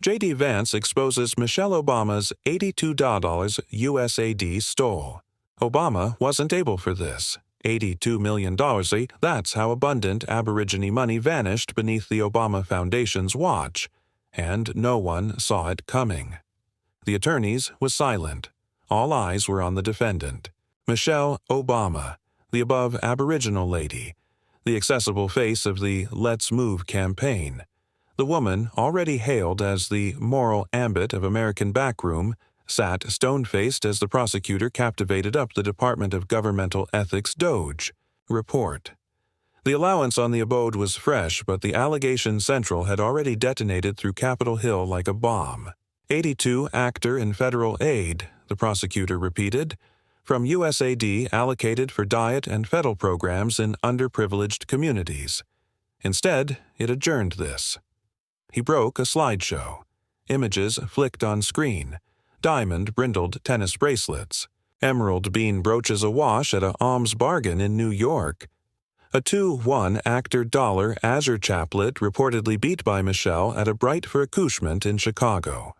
JD Vance exposes Michelle Obama's $82 USAID stole. Obama wasn't able for this. $82 million, that's how abundant Aborigine money vanished beneath the Obama Foundation's watch, and no one saw it coming. The attorneys was silent. All eyes were on the defendant, Michelle Obama, the above Aboriginal lady, the accessible face of the Let's Move campaign. The woman, already hailed as the moral ambit of American backroom, sat stone-faced as the prosecutor captivated up the Department of Governmental Ethics Doge report. The allowance on the abode was fresh, but the allegation central had already detonated through Capitol Hill like a bomb. 82 actor in federal aid, the prosecutor repeated, from USAID allocated for diet and federal programs in underprivileged communities. Instead, it adjourned this. He broke a slideshow. Images flicked on screen. Diamond brindled tennis bracelets. Emerald bean brooches awash at a alms bargain in New York. A 2-1 actor dollar azure chaplet reportedly beat by Michelle at a bright for accouchement in Chicago.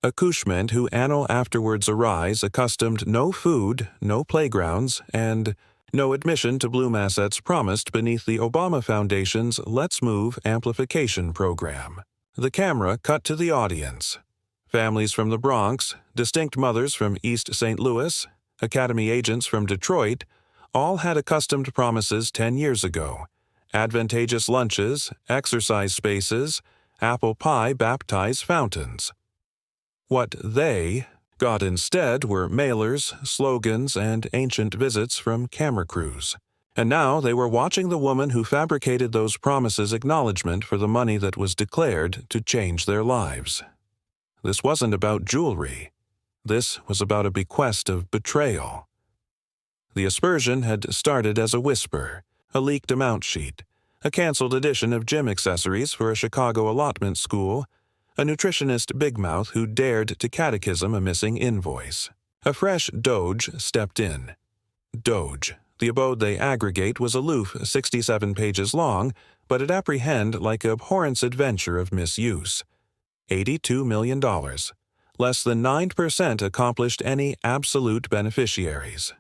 Accouchement who annal afterwards arise accustomed no food, no playgrounds, and no admission to Bloom assets promised beneath the Obama Foundation's Let's Move amplification program. The camera cut to the audience. Families from the Bronx, distinct mothers from East St. Louis, Academy agents from Detroit, all had accustomed promises 10 years ago. Advantageous lunches, exercise spaces, apple pie baptized fountains. What they got instead were mailers, slogans, and ancient visits from camera crews. And now they were watching the woman who fabricated those promises acknowledgement for the money that was declared to change their lives. This wasn't about jewelry. This was about a bequest of betrayal. The aspersion had started as a whisper, a leaked amount sheet, a canceled edition of gym accessories for a Chicago allotment school, a nutritionist big mouth who dared to catechism a missing invoice. A fresh Doge stepped in. Doge. The abode they aggregate was aloof 67 pages long, but it apprehend like a abhorrence adventure of misuse. $82 million. Less than 9% accomplished any absolute beneficiaries.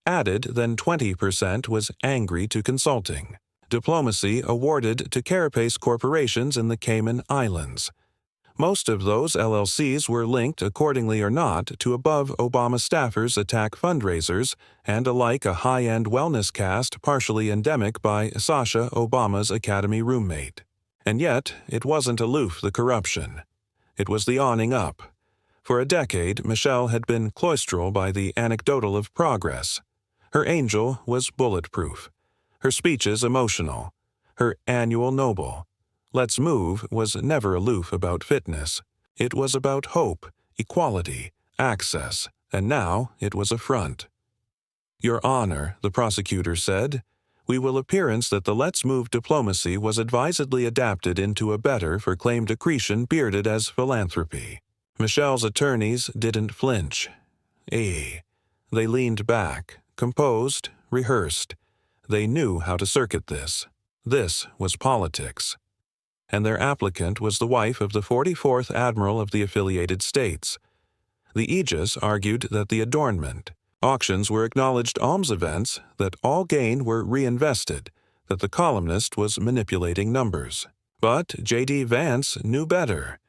Added than 20% was angry to consulting. Diplomacy awarded to carapace corporations in the Cayman Islands. Most of those LLCs were linked, accordingly or not, to above Obama staffers attack fundraisers and alike a high-end wellness cast partially endemic by Sasha Obama's Academy roommate. And yet, it wasn't aloof the corruption. It was the awning up. For a decade, Michelle had been cloistral by the anecdotal of progress. Her angel was bulletproof. Her speeches emotional. Her annual noble. Let's Move was never aloof about fitness. It was about hope, equality, access, and now it was a front. Your Honor, the prosecutor said, we will appearance that the Let's Move diplomacy was advisedly adapted into a better for claimed accretion bearded as philanthropy. Michelle's attorneys didn't flinch. They leaned back, composed, rehearsed. They knew how to circuit this. This was politics. And their applicant was the wife of the 44th Admiral of the affiliated states. The Aegis argued that the adornment, auctions were acknowledged alms events, that all gain were reinvested, that the columnist was manipulating numbers. But JD Vance knew better.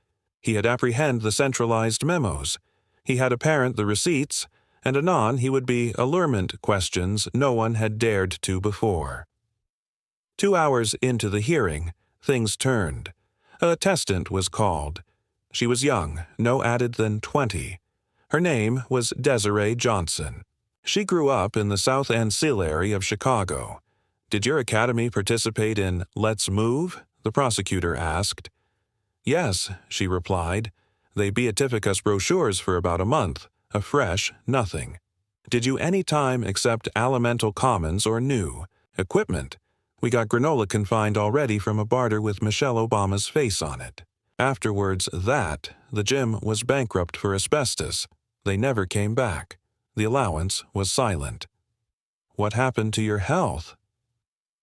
He had apprehend the centralized memos. He had apparent the receipts, and anon he would be allurement questions no one had dared to before. 2 hours into the hearing, things turned. A attestant was called. She was young, no added than 20. Her name was Desiree Johnson. She grew up in the South Ancillary of Chicago. Did your academy participate in Let's Move? The prosecutor asked. Yes, she replied. They beatific us brochures for about a month, a fresh nothing. Did you any time accept alimental commons or new equipment? We got granola confined already from a barter with Michelle Obama's face on it. Afterwards, the gym was bankrupt for asbestos. They never came back. The allowance was silent. What happened to your health?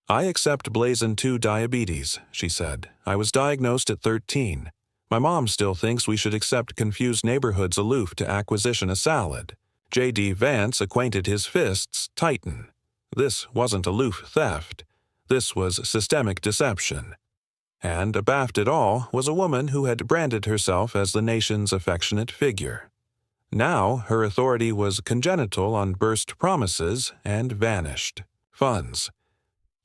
I accept blazon 2 diabetes, she said. I was diagnosed at 13. My mom still thinks we should accept confused neighborhoods aloof to acquisition a salad. JD Vance acquainted his fists tighten. This wasn't aloof theft. This was systemic deception. And abaft it all was a woman who had branded herself as the nation's affectionate figure. Now her authority was congenital on burst promises and vanished funds.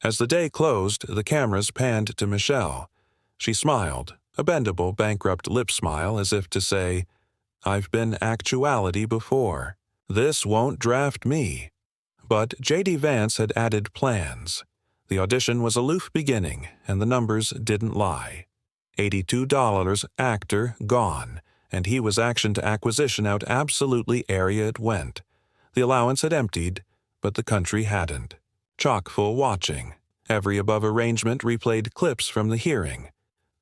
As the day closed, the cameras panned to Michelle. She smiled, a bendable, bankrupt lip smile, as if to say, "I've been actuality before. This won't draft me." But JD Vance had added plans. The audition was a aloof beginning, and the numbers didn't lie. $82 actor gone, and he was action to acquisition out absolutely area it went. The allowance had emptied, but the country hadn't. Chock-full watching. Every above arrangement replayed clips from the hearing.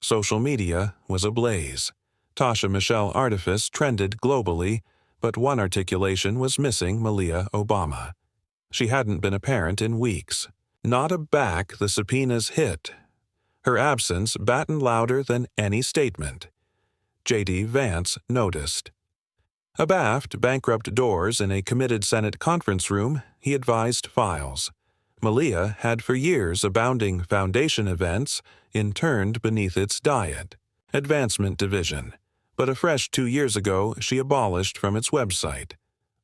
Social media was ablaze. Tasha Michelle artifice trended globally, but one articulation was missing Malia Obama. She hadn't been apparent in weeks. Not aback the subpoenas hit. Her absence battened louder than any statement. JD Vance noticed. Abaft bankrupt doors in a committed Senate conference room, he advised files. Malia had for years abounding foundation events interned beneath its diet, advancement division, but a fresh 2 years ago she abolished from its website.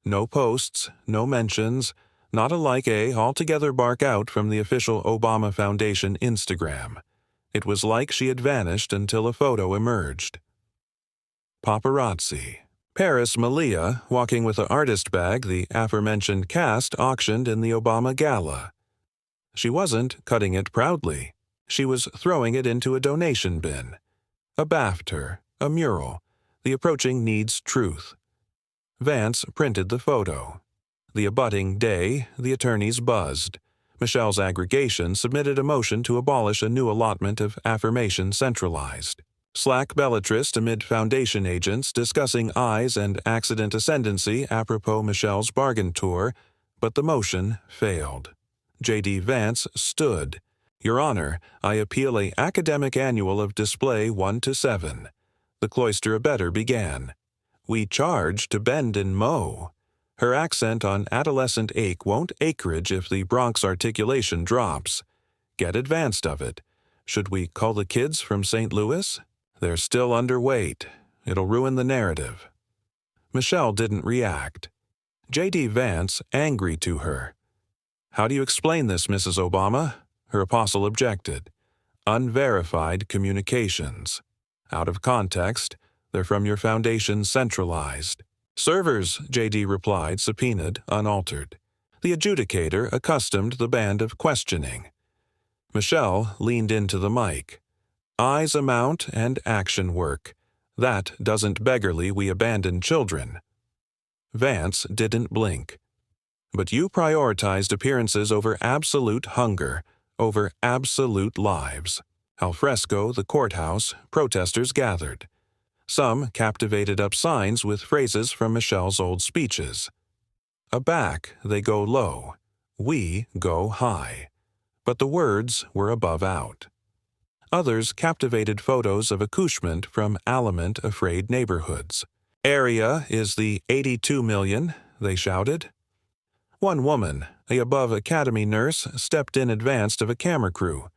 No posts, no mentions, not a like altogether bark out from the official Obama Foundation Instagram. It was like she had vanished until a photo emerged. Paparazzi. Paris Malia, walking with an artist bag the aforementioned cast auctioned in the Obama Gala. She wasn't cutting it proudly. She was throwing it into a donation bin. A BAFTA, a mural. The approaching needs truth. Vance printed the photo. The abutting day, the attorneys buzzed. Michelle's aggregation submitted a motion to abolish a new allotment of affirmation centralized. Slack belletrist amid foundation agents discussing eyes and accident ascendancy apropos Michelle's bargain tour, but the motion failed. JD Vance stood. "Your Honor, I appeal a academic annual of display 1 to 7. The cloister abettor began. "We charge to bend and mow." Her accent on adolescent ache won't acreage if the Bronx articulation drops. Get advanced of it. Should we call the kids from St. Louis? They're still underweight. It'll ruin the narrative. Michelle didn't react. JD Vance angry to her. "How do you explain this, Mrs. Obama?" Her apostle objected. "Unverified communications. Out of context, they're from your foundation centralized." "Servers," JD replied, subpoenaed, unaltered. The adjudicator accustomed the band of questioning. Michelle leaned into the mic. "Eyes amount and action work. That doesn't beggarly we abandon children." Vance didn't blink. "But you prioritized appearances over absolute hunger, over absolute lives." Al fresco, the courthouse, protesters gathered. Some captivated up signs with phrases from Michelle's old speeches. Aback, they go low. We go high. But the words were above out. Others captivated photos of accouchement from aliment-afraid neighborhoods. "Area is the 82 million, they shouted. One woman, a above academy nurse, stepped in advance of a camera crew.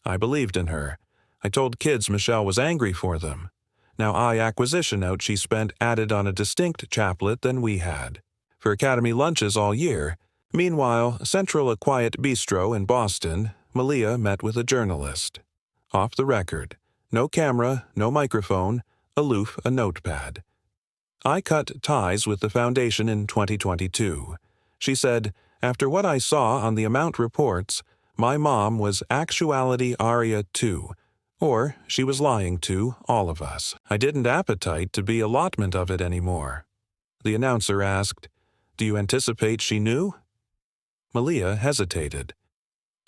I believed in her. I told kids Michelle was angry for them. Now acquisition note she spent added on a distinct chaplet than we had. For academy lunches all year. Meanwhile, central a quiet bistro in Boston, Malia met with a journalist. Off the record. No camera, no microphone, aloof a notepad. I cut ties with the foundation in 2022. She said, "After what I saw on the amount reports, my mom was actuality aria too, or she was lying to all of us. I didn't appetite to be allotment of it anymore." The announcer asked, "Do you anticipate she knew?" Malia hesitated.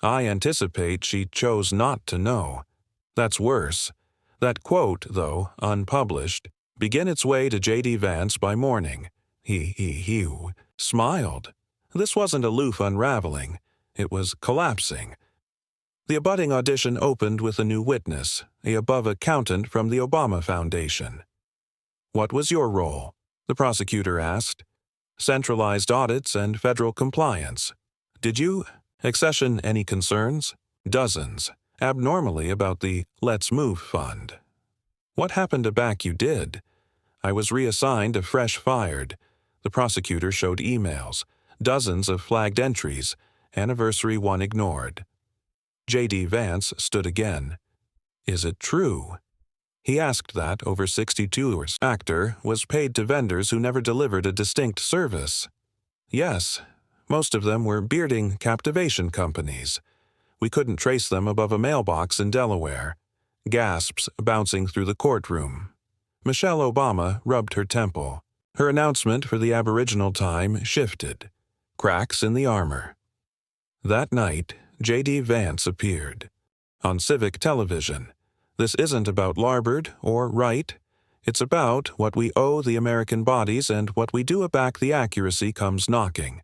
"I anticipate she chose not to know. That's worse. That quote, though unpublished, began its way to JD Vance by morning. He smiled. This wasn't aloof unraveling. It was collapsing. The abutting audition opened with a new witness, a above accountant from the Obama Foundation. What was your role? The prosecutor asked. Centralized audits and federal compliance. Did you accession any concerns? Dozens, abnormally about the Let's Move fund. What happened to back you did? I was reassigned a fresh fired. The prosecutor showed emails, dozens of flagged entries, anniversary one ignored. JD Vance stood again. Is it true? He asked that over 62's actor was paid to vendors who never delivered a distinct service. Yes, most of them were bearding captivation companies. We couldn't trace them above a mailbox in Delaware. Gasps bouncing through the courtroom. Michelle Obama rubbed her temple. Her announcement for the Aboriginal time shifted. Cracks in the armor. That night, JD Vance appeared. On civic television. This isn't about Larbert or Wright. It's about what we owe the American bodies and what we do aback the accuracy comes knocking.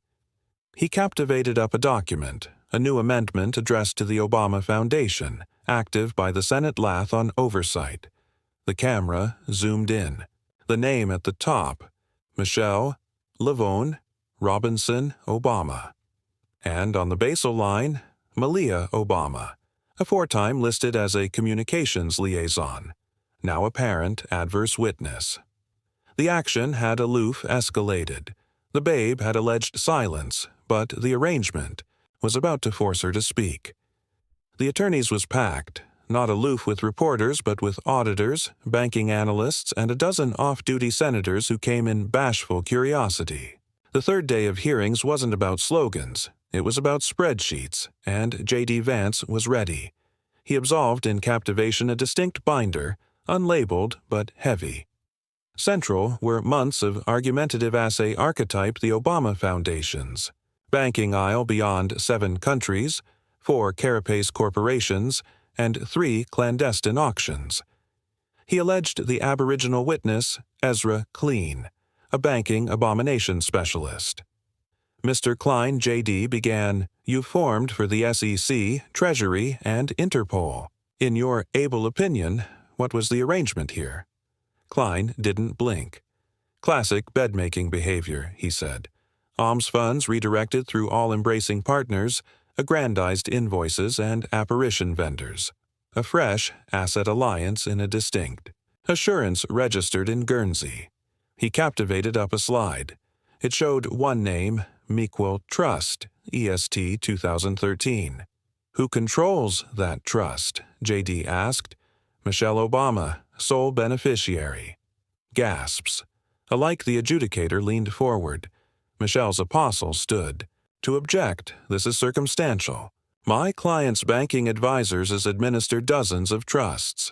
He captivated up a document, a new amendment addressed to the Obama Foundation, active by the Senate Lath on oversight. The camera zoomed in. The name at the top, Michelle Lavone Robinson Obama. And on the basal line, Malia Obama, aforetime listed as a communications liaison, now apparent adverse witness. The action had aloof escalated. The babe had alleged silence, but the arrangement was about to force her to speak. The attorneys was packed, not aloof with reporters but with auditors, banking analysts, and a dozen off-duty senators who came in bashful curiosity. The third day of hearings wasn't about slogans. It was about spreadsheets, and JD Vance was ready. He absolved in captivation a distinct binder, unlabeled but heavy. Central were months of argumentative assay archetype the Obama Foundations, banking aisle beyond 7 countries, 4 carapace corporations, and 3 clandestine auctions. He alleged the Aboriginal witness, Ezra Clean, a banking abomination specialist. Mr. Klein, J.D., began, "You formed for the SEC, Treasury, and Interpol. In your able opinion, what was the arrangement here?" Klein didn't blink. "Classic bed-making behavior," he said. "Alms funds redirected through all-embracing partners, aggrandized invoices, and apparition vendors. A fresh asset alliance in a distinct. Assurance registered in Guernsey." He captivated up a slide. It showed one name, Mequil Trust, EST 2013. "Who controls that trust?" JD asked. "Michelle Obama, sole beneficiary." Gasps. Alike the adjudicator leaned forward. Michelle's apostle stood. "To object, this is circumstantial. My client's banking advisors has administered dozens of trusts."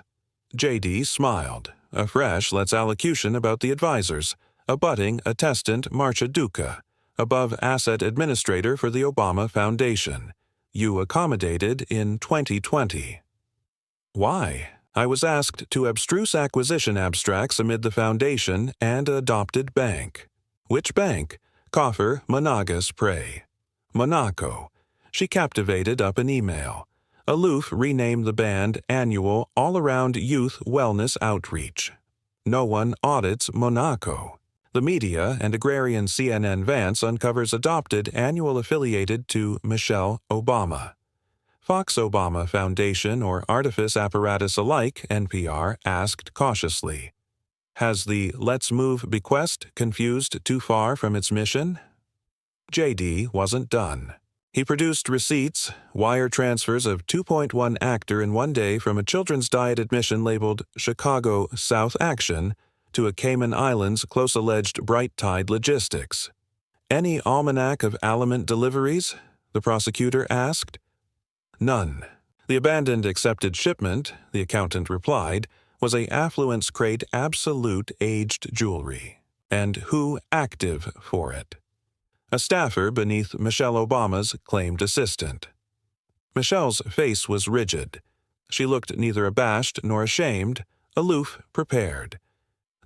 JD smiled. Afresh let's allocution about the advisors, abutting attestant Marcia Duca, above asset administrator for the Obama Foundation. You accommodated in 2020. Why? I was asked to abstruse acquisition abstracts amid the foundation and adopted bank. Which bank? Coffer Monagas Prey. Monaco. She captivated up an email. Aloof renamed the band Annual All-Around Youth Wellness Outreach. No one audits Monaco. The media and agrarian CNN Vance uncovers adopted annual affiliated to Michelle Obama. Fox Obama Foundation or Artifice Apparatus alike, NPR asked cautiously. Has the Let's Move bequest confused too far from its mission? JD wasn't done. He produced receipts, wire transfers of 2.1 actor in one day from a children's diet admission labeled Chicago South Action to a Cayman Islands close alleged Bright Tide Logistics. Any almanac of aliment deliveries? The prosecutor asked. None. The abandoned accepted shipment, the accountant replied, was a affluence crate absolute aged jewelry. And who active for it? A staffer beneath Michelle Obama's claimed assistant. Michelle's face was rigid. She looked neither abashed nor ashamed, aloof, prepared.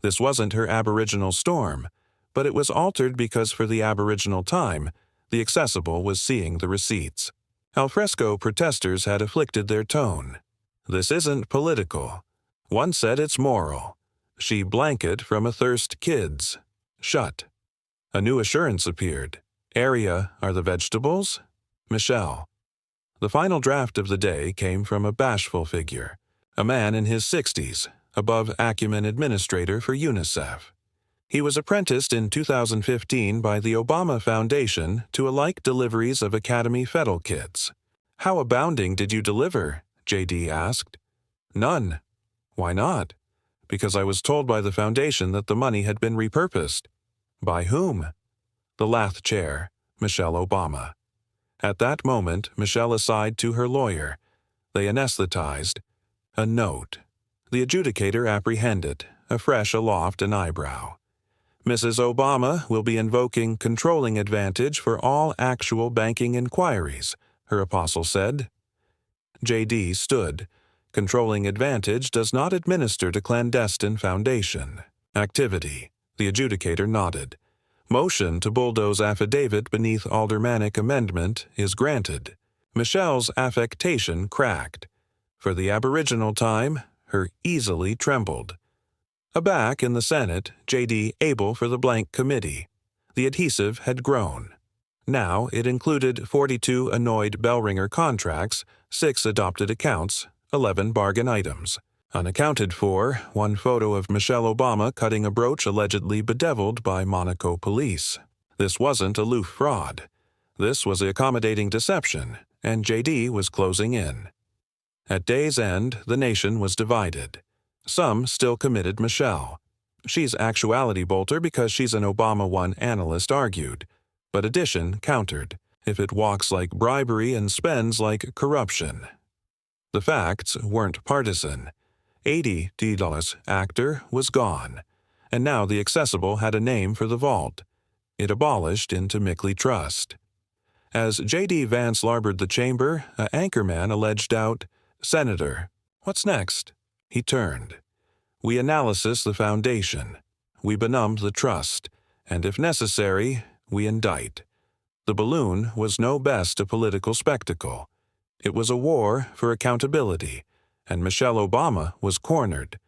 This wasn't her Aboriginal storm, but it was altered because for the Aboriginal time, the accessible was seeing the receipts. Alfresco protesters had afflicted their tone. This isn't political. One said it's moral. She blanket from a thirst kids. Shut. A new assurance appeared. Area are the vegetables? Michelle. The final draft of the day came from a bashful figure, a man in his 60s, above acumen administrator for UNICEF. He was apprenticed in 2015 by the Obama Foundation to alike deliveries of Academy Fettle kits. How abounding did you deliver? JD asked. None. Why not? Because I was told by the foundation that the money had been repurposed. By whom? The Lath chair, Michelle Obama. At that moment, Michelle aside to her lawyer. They anesthetized. A note. The adjudicator apprehended, afresh aloft an eyebrow. Mrs. Obama will be invoking controlling advantage for all actual banking inquiries, her apostle said. JD stood. Controlling advantage does not administer to clandestine foundation. Activity. The adjudicator nodded. Motion to bulldoze affidavit beneath aldermanic amendment is granted. Michelle's affectation cracked. For the aboriginal time, her easily trembled. Aback in the Senate, JD able for the blank committee. The adhesive had grown. Now it included 42 annoyed bell-ringer contracts, 6 adopted accounts, 11 bargain items. Unaccounted for, one photo of Michelle Obama cutting a brooch allegedly bedeviled by Monaco police. This wasn't a aloof fraud. This was accommodating deception, and JD was closing in. At day's end, the nation was divided. Some still committed Michelle. She's actuality bolter because she's an Obama 1 analyst argued. But addition countered, if it walks like bribery and spends like corruption. The facts weren't partisan. $80 actor was gone, and now the accessible had a name for the vault. It abolished into Mickley Trust. As JD Vance larbored the chamber, a anchorman alleged out, "Senator, what's next?" He turned. "We analysis the foundation. We benumbed the trust, and if necessary, we indict." The balloon was no best a political spectacle. It was a war for accountability, and Michelle Obama was cornered.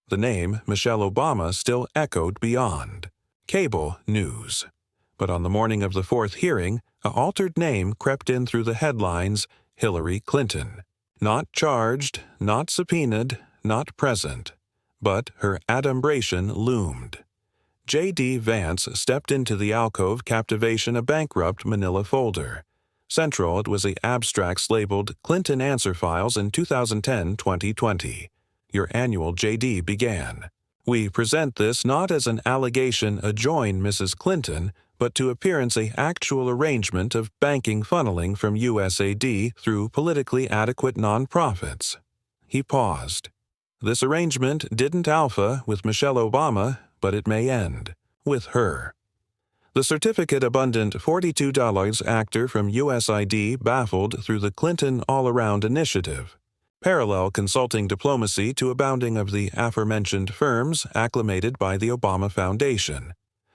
The name Michelle Obama still echoed beyond. Cable news. But on the morning of the 4th hearing, an altered name crept in through the headlines, Hillary Clinton. Not charged, not subpoenaed, not present. But her adumbration loomed. JD Vance stepped into the alcove captivation a bankrupt manila folder. Central it was the abstracts labeled Clinton Answer Files in 2010-2020. Your annual JD began. We present this not as an allegation adjoin Mrs. Clinton, but to appearance a actual arrangement of banking funneling from USAID through politically adequate nonprofits. He paused. This arrangement didn't alpha with Michelle Obama, but it may end with her. The certificate-abundant $42 actor from USAID baffled through the Clinton All-Around Initiative. Parallel consulting diplomacy to abounding of the aforementioned firms acclimated by the Obama Foundation.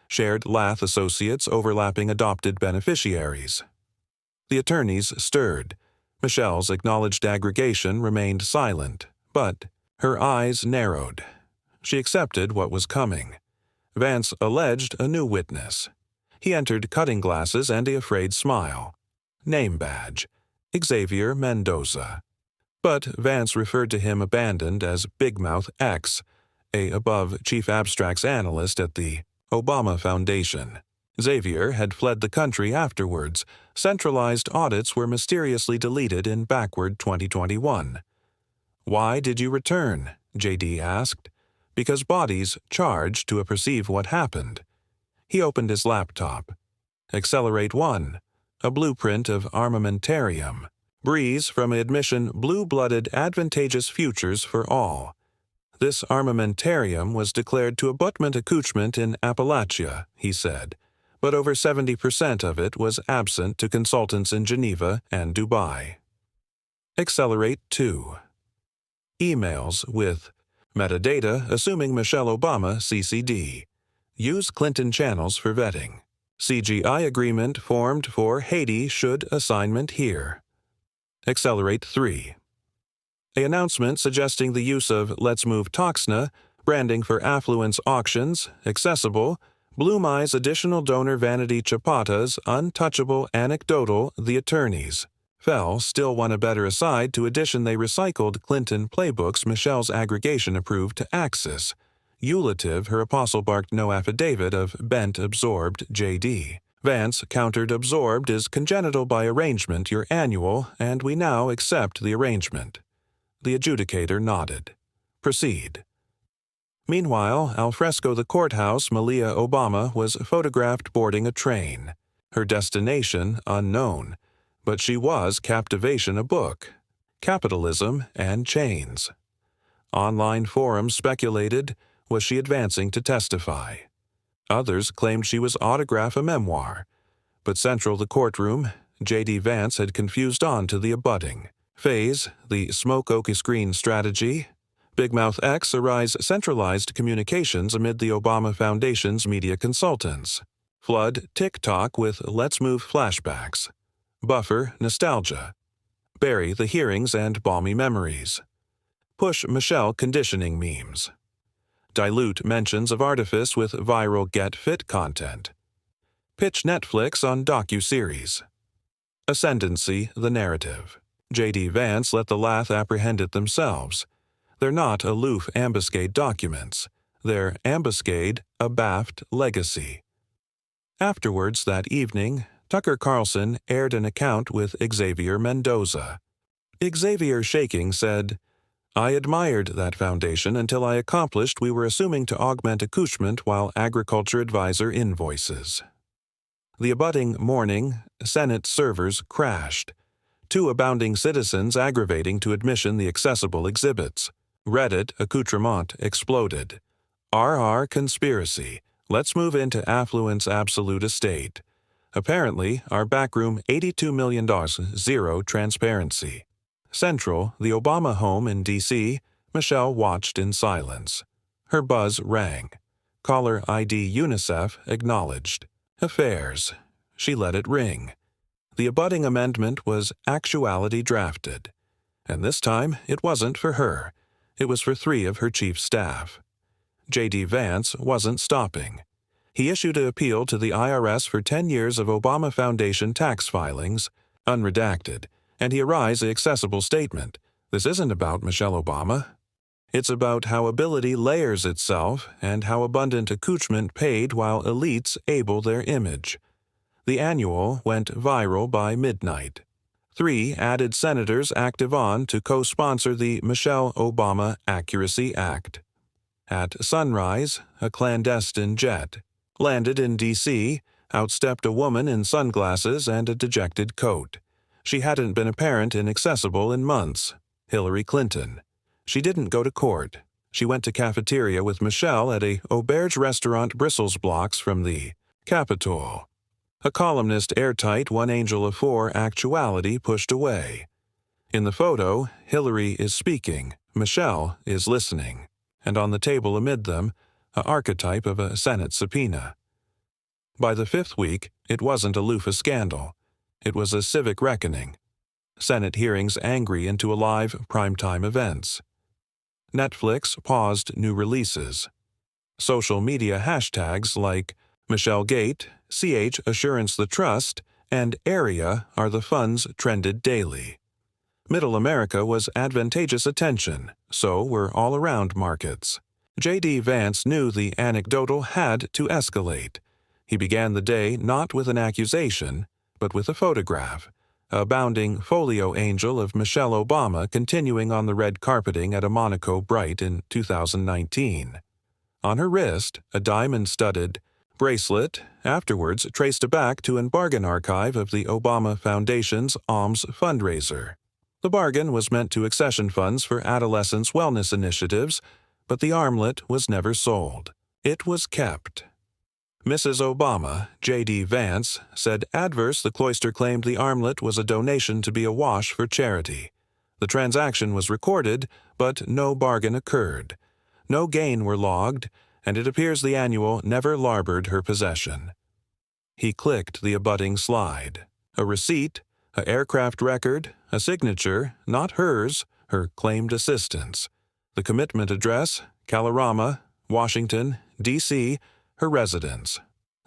Shared Lath associates overlapping adopted beneficiaries. The attorneys stirred. Michelle's acknowledged aggregation remained silent, but her eyes narrowed. She accepted what was coming. Vance alleged a new witness. He entered cutting glasses and a afraid smile. Name badge, Xavier Mendoza. But Vance referred to him abandoned as Big Mouth X, a above chief abstracts analyst at the Obama Foundation. Xavier had fled the country afterwards. Centralized audits were mysteriously deleted in backward 2021. Why did you return? JD asked. Because bodies charged to perceive what happened. He opened his laptop. Accelerate 1, a blueprint of armamentarium. Breeze from admission blue-blooded advantageous futures for all. This armamentarium was declared to abutment accouchement in Appalachia, he said, but over 70% of it was absent to consultants in Geneva and Dubai. Accelerate 2. Emails with metadata assuming Michelle Obama CCD. Use Clinton channels for vetting. CGI agreement formed for Haiti should assignment here. Accelerate 3. An announcement suggesting the use of Let's Move Toxna, branding for affluence auctions, accessible, Blue Eye's additional donor Vanity Chapata's untouchable anecdotal The Attorneys. Fell still won a better aside to addition they recycled Clinton playbooks Michelle's aggregation approved to Axis. Eulative her apostle barked no affidavit of bent absorbed JD. Vance countered absorbed is congenital by arrangement your annual, and we now accept the arrangement. The adjudicator nodded. Proceed. Meanwhile, al fresco the courthouse Malia Obama was photographed boarding a train. Her destination unknown, but she was captivation a book. Capitalism and Chains. Online forums speculated, was she advancing to testify? Others claimed she was autograph a memoir, but central the courtroom, JD Vance had confused on to the abutting. Phase, the smoke oaky screen strategy. Big Mouth X arise centralized communications amid the Obama Foundation's media consultants. Flood TikTok with Let's Move flashbacks. Buffer nostalgia. Bury the hearings and balmy memories. Push Michelle conditioning memes. Dilute mentions of artifice with viral Get Fit content. Pitch Netflix on docu-series. Ascendancy the narrative. JD Vance let the Lath apprehend it themselves. They're not aloof ambuscade documents. They're ambuscade, a baffed legacy. Afterwards that evening, Tucker Carlson aired an account with Xavier Mendoza. Xavier shaking said, I admired that foundation until I accomplished we were assuming to augment accouchement while agriculture advisor invoices. The abutting morning, Senate servers crashed. 2 abounding citizens aggravating to admission the accessible exhibits. Reddit accoutrement exploded. RR conspiracy. Let's move into affluence absolute estate. Apparently, our backroom $82 million, zero transparency. Central, the Obama home in D.C., Michelle watched in silence. Her buzz rang. Caller ID UNICEF acknowledged. Affairs. She let it ring. The abutting amendment was actuality drafted. And this time, it wasn't for her. It was for 3 of her chief staff. JD Vance wasn't stopping. He issued an appeal to the IRS for 10 years of Obama Foundation tax filings, unredacted, and he arise the accessible statement. This isn't about Michelle Obama. It's about how ability layers itself and how abundant accouchement paid while elites able their image. The annual went viral by midnight. 3 added senators active on to co-sponsor the Michelle Obama Accuracy Act. At sunrise, a clandestine jet landed in D.C., outstepped a woman in sunglasses and a dejected coat. She hadn't been apparent in accessible in months. Hillary Clinton. She didn't go to court. She went to cafeteria with Michelle at a auberge restaurant bristles blocks from the Capitol. A columnist airtight one angel of 4 actuality pushed away. In the photo, Hillary is speaking, Michelle is listening, and on the table amid them, an archetype of a Senate subpoena. By the 5th week, it wasn't a loofah scandal. It was a civic reckoning. Senate hearings angry into alive primetime events. Netflix paused new releases. Social media hashtags like Michelle Gate, CH Assurance the Trust, and Area are the funds trended daily. Middle America was advantageous attention, so were all-around markets. JD Vance knew the anecdotal had to escalate. He began the day not with an accusation, but with a photograph, a bounding folio angel of Michelle Obama continuing on the red carpeting at a Monaco Bright in 2019. On her wrist, a diamond-studded bracelet, afterwards traced back to an bargain archive of the Obama Foundation's alms fundraiser. The bargain was meant to accession funds for adolescents' wellness initiatives, but the armlet was never sold. It was kept. Mrs. Obama, JD Vance, said adverse the cloister claimed the armlet was a donation to be awash for charity. The transaction was recorded, but no bargain occurred. No gain were logged, and it appears the annual never larboard her possession. He clicked the abutting slide. A receipt, a aircraft record, a signature, not hers, her claimed assistance. The commitment address, Kalorama, Washington, D.C., her residence.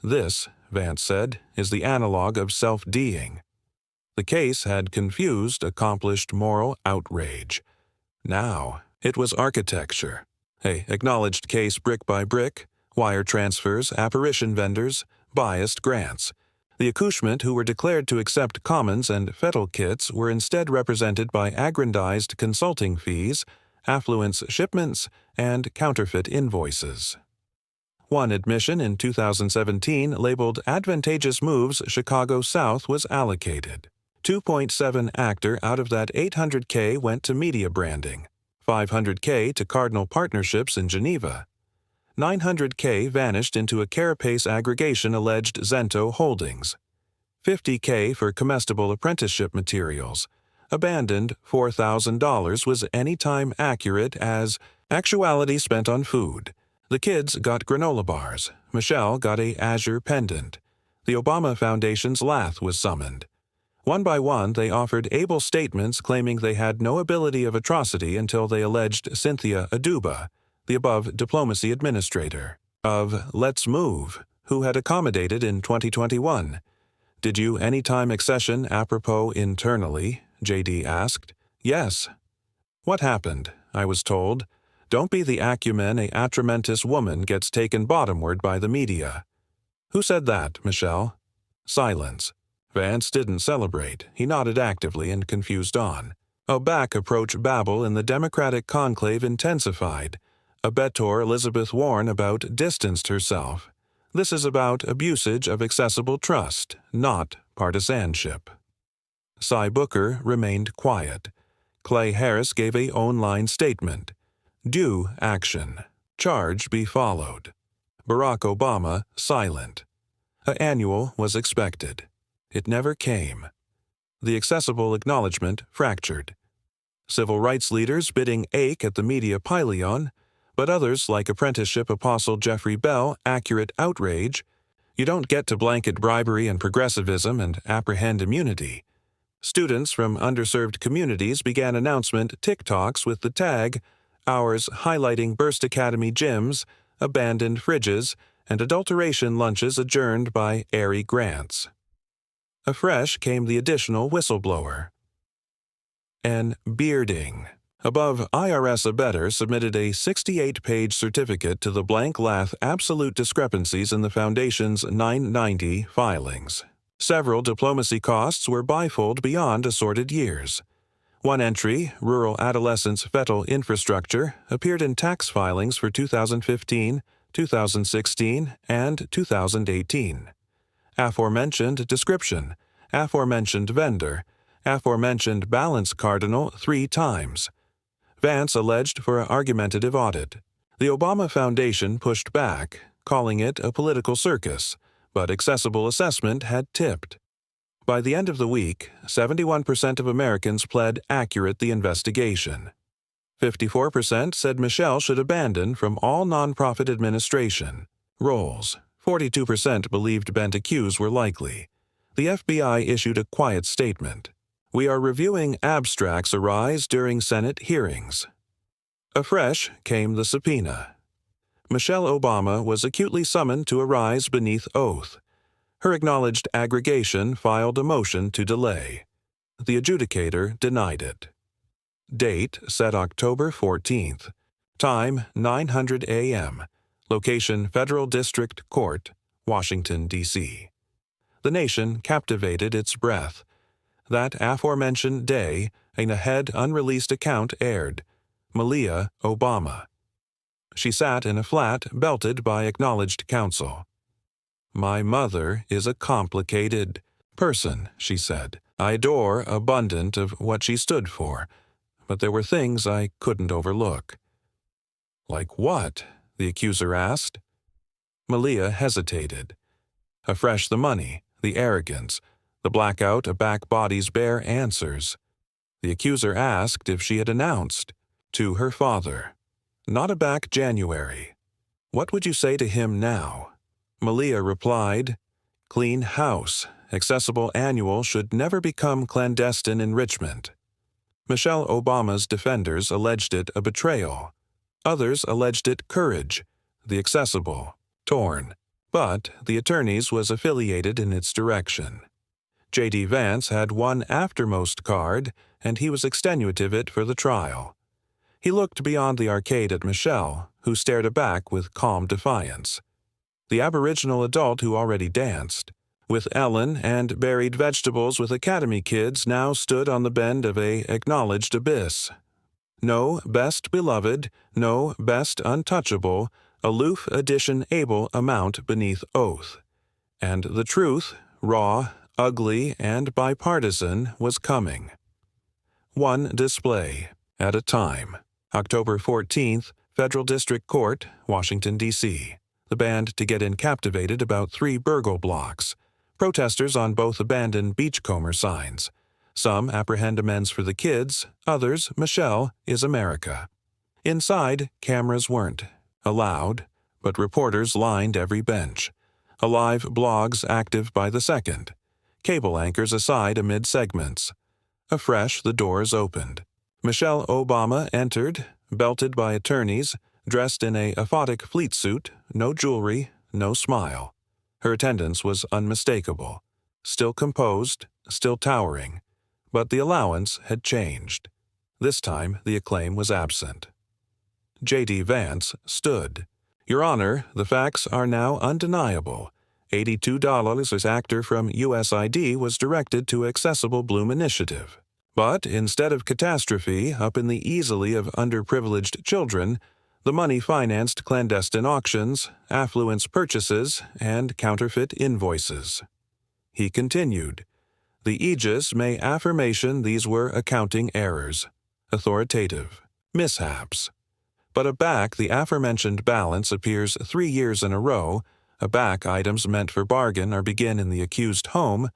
This, Vance said, is the analog of self-D'ing. The case had confused accomplished moral outrage. Now, it was architecture. A acknowledged case brick by brick, wire transfers, apparition vendors, biased grants. The accouchement who were declared to accept commons and fettle kits were instead represented by aggrandized consulting fees, affluence shipments, and counterfeit invoices. One admission in 2017 labeled Advantageous Moves Chicago South was allocated. 2.7 actor out of that $800K went to media branding, $500K to Cardinal Partnerships in Geneva. $900K vanished into a Carapace aggregation alleged Zento Holdings. $50K for comestible apprenticeship materials. Abandoned $4,000 was anytime accurate as actuality spent on food. The kids got granola bars. Michelle got a azure pendant. The Obama Foundation's Lath was summoned. One by one, they offered able statements claiming they had no ability of atrocity until they alleged Cynthia Aduba, the above diplomacy administrator, of Let's Move, who had accommodated in 2021. Did you anytime accession apropos internally? JD asked. Yes. What happened? I was told. Don't be the acumen a atramentous woman gets taken bottomward by the media. Who said that, Michelle? Silence. Vance didn't celebrate. He nodded actively and confused on. A back-approach babble in the Democratic conclave intensified. A Betor Elizabeth Warren about distanced herself. This is about abusage of accessible trust, not partisanship. Cy Booker remained quiet. Clay Harris gave a own-line statement. Due action. Charge be followed. Barack Obama silent. An annual was expected. It never came. The accessible acknowledgement fractured. Civil rights leaders bidding ache at the media pylon, but others like apprenticeship apostle Jeffrey Bell accurate outrage. You don't get to blanket bribery and progressivism and apprehend immunity. Students from underserved communities began announcement TikToks with the tag, hours highlighting Burst Academy gyms, abandoned fridges, and adulteration lunches adjourned by airy grants. Afresh came the additional whistleblower. An bearding. Above, IRS abettor submitted a 68-page certificate to the blank lath absolute discrepancies in the Foundation's 990 filings. Several diplomacy costs were bifold beyond assorted years. One entry, Rural Adolescents Fettle Infrastructure, appeared in tax filings for 2015, 2016, and 2018. Aforementioned description, aforementioned vendor, aforementioned balance cardinal 3 times. Vance alleged for an argumentative audit. The Obama Foundation pushed back, calling it a political circus, but accessible assessment had tipped. By the end of the week, 71% of Americans pled accurate the investigation. 54% said Michelle should abandon from all nonprofit administration roles. 42% believed bent accused were likely. The FBI issued a quiet statement. We are reviewing abstracts arise during Senate hearings. Afresh came the subpoena. Michelle Obama was acutely summoned to arise beneath oath. Her acknowledged aggregation filed a motion to delay. The adjudicator denied it. Date set October 14th. Time 900 a.m. Location Federal District Court, Washington, D.C. The nation captivated its breath. That aforementioned day, an ahead unreleased account aired. Malia Obama. She sat in a flat belted by acknowledged counsel. My mother is a complicated person, she said. I adore abundant of what she stood for, but there were things I couldn't overlook. Like what? The accuser asked. Malia hesitated. Afresh the money, the arrogance, the blackout of back body's bare answers. The accuser asked if she had announced to her father. Not a back January. What would you say to him now? Malia replied, Clean house, accessible annual should never become clandestine enrichment. Michelle Obama's defenders alleged it a betrayal. Others alleged it courage, the accessible, torn. But the attorneys was affiliated in its direction. JD Vance had one aftermost card, and he was extenuative it for the trial. He looked beyond the arcade at Michelle, who stared aback with calm defiance. The Aboriginal adult who already danced, with Ellen and buried vegetables with Academy kids, now stood on the bend of a acknowledged abyss. No best beloved, no best untouchable, aloof addition able amount beneath oath. And the truth, raw, ugly, and bipartisan, was coming. One display at a time. October 14th, Federal District Court, Washington, D.C. The band to get in captivated about 3 burgle blocks. Protesters on both abandoned beachcomber signs. Some apprehend amends for the kids, others, Michelle is America. Inside, cameras weren't allowed, but reporters lined every bench. Alive blogs active by the second. Cable anchors aside amid segments. Afresh, the doors opened. Michelle Obama entered, belted by attorneys, dressed in a aphotic fleet suit, no jewelry, no smile. Her attendance was unmistakable. Still composed, still towering. But the allowance had changed. This time the acclaim was absent. JD Vance stood. Your Honor, the facts are now undeniable. $82 as actor from USAID was directed to Accessible Bloom Initiative. But instead of catastrophe up in the easily of underprivileged children, the money financed clandestine auctions, affluence purchases, and counterfeit invoices. He continued, the aegis may affirmation these were accounting errors, authoritative, mishaps. But aback the aforementioned balance appears 3 years in a row, aback items meant for bargain or begin in the accused home,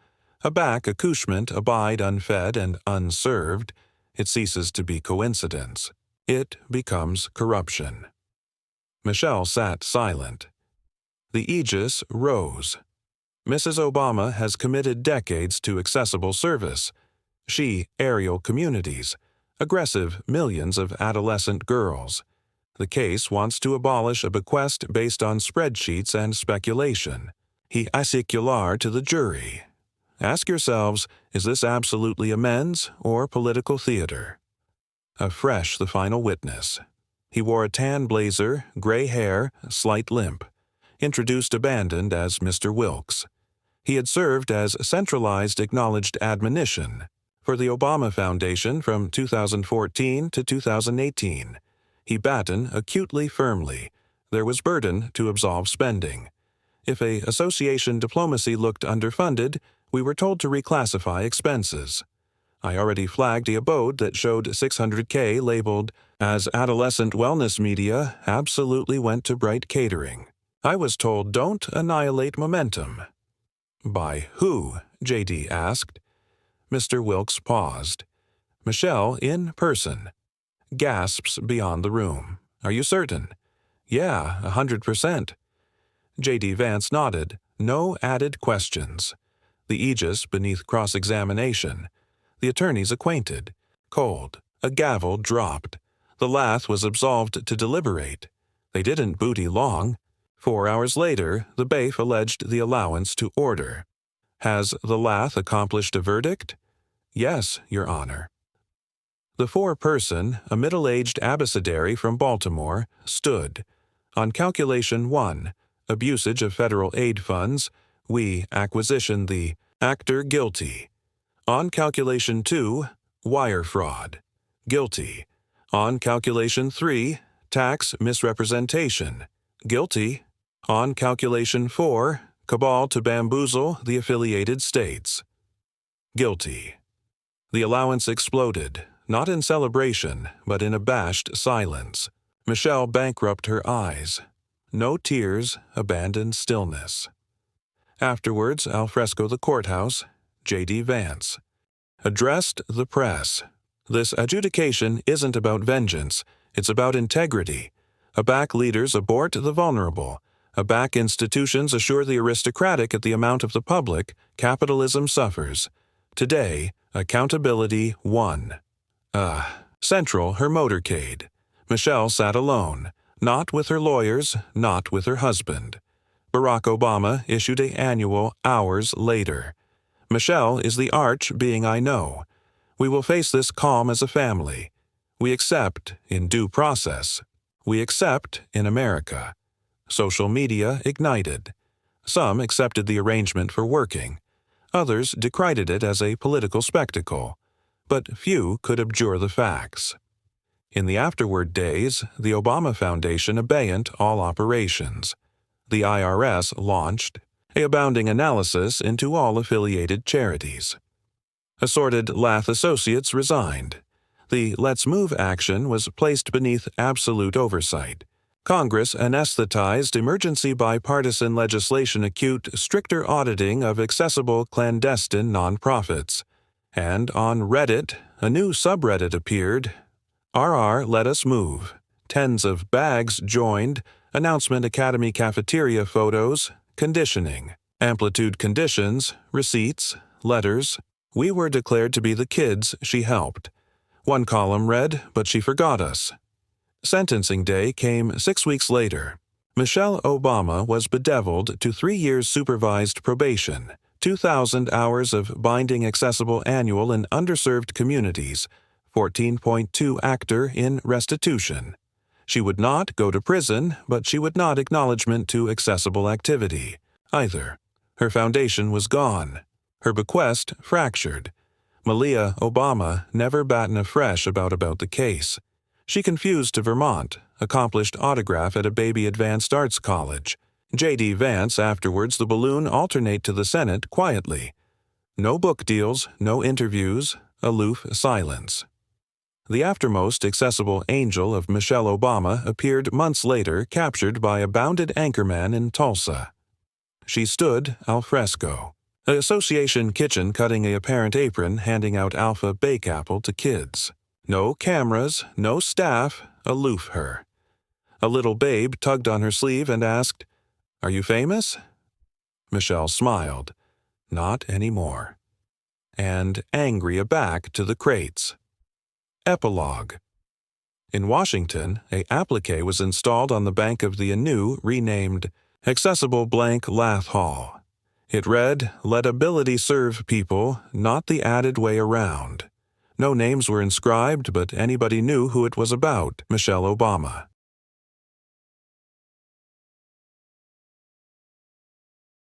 aback accouchement abide unfed and unserved, it ceases to be coincidence. It becomes corruption. Michelle sat silent. The aegis rose. Mrs. Obama has committed decades to accessible service. She, aerial communities, aggressive millions of adolescent girls. The case wants to abolish a bequest based on spreadsheets and speculation. He assicular to the jury. Ask yourselves, is this absolutely amends or political theater? Afresh the final witness. He wore a tan blazer, gray hair, slight limp. Introduced abandoned as Mr. Wilkes. He had served as centralized acknowledged admonition for the Obama Foundation from 2014 to 2018. He baton acutely firmly. There was burden to absolve spending. If a association diplomacy looked underfunded, we were told to reclassify expenses. I already flagged the abode that showed $600K labeled as adolescent wellness media absolutely went to bright catering. I was told don't annihilate momentum. By who? JD asked. Mr. Wilkes paused. Michelle in person. Gasps beyond the room. Are you certain? Yeah, 100%. JD Vance nodded. No added questions. The aegis beneath cross-examination. The attorneys acquainted. Cold. A gavel dropped. The lath was absolved to deliberate. They didn't booty long. 4 hours later, the bailiff alleged the allowance to order. Has the lath accomplished a verdict? Yes, Your Honor. The foreperson, a middle-aged abecedary from Baltimore, stood. On calculation 1, abusage of federal aid funds, we acquisition the actor guilty. On calculation 2, wire fraud, guilty. On calculation 3, tax misrepresentation, guilty. On calculation 4, cabal to bamboozle the affiliated states, guilty. The allowance exploded, not in celebration, but in abashed silence. Michelle bankrupt her eyes. No tears, abandoned stillness. Afterwards, al fresco the courthouse, JD Vance. Addressed the press. This adjudication isn't about vengeance, it's about integrity. Aback leaders abort the vulnerable. Aback institutions assure the aristocratic at the amount of the public, capitalism suffers. Today, accountability won. Central, her motorcade. Michelle sat alone, not with her lawyers, not with her husband. Barack Obama issued an annual hours later. Michelle is the arch being I know. We will face this calm as a family. We accept in due process. We accept in America. Social media ignited. Some accepted the arrangement for working. Others decried it as a political spectacle. But few could abjure the facts. In the afterward days, the Obama Foundation abeyant all operations. The IRS launched a abounding analysis into all affiliated charities. Assorted Lath associates resigned. The Let's Move action was placed beneath absolute oversight. Congress anesthetized emergency bipartisan legislation acute stricter auditing of accessible clandestine nonprofits. And on Reddit, a new subreddit appeared. RR Let Us Move. Tens of bags joined. Announcement Academy cafeteria photos. Conditioning. Amplitude conditions. Receipts. Letters. We were declared to be the kids she helped. One column read, but she forgot us. Sentencing day came 6 weeks later. Michelle Obama was bedeviled to 3 years supervised probation, 2,000 hours of binding accessible annual in underserved communities, 14.2 actor in restitution. She would not go to prison, but she would not acknowledgement to accessible activity, either. Her foundation was gone. Her bequest fractured. Malia Obama never batten afresh about the case. She confused to Vermont, accomplished autograph at a baby advanced arts college. JD Vance afterwards the balloon alternate to the Senate quietly. No book deals, no interviews, aloof silence. The aftermost accessible angel of Michelle Obama appeared months later captured by a bounded anchorman in Tulsa. She stood al fresco. An association kitchen cutting a apparent apron handing out alpha bake apple to kids. No cameras, no staff, aloof her. A little babe tugged on her sleeve and asked, "Are you famous?" Michelle smiled. Not anymore. And angry aback to the crates. Epilogue. In Washington, a applique was installed on the bank of the anew renamed Accessible Blank Lath Hall. It read, "Let ability serve people, not the added way around." No names were inscribed, but anybody knew who it was about, Michelle Obama.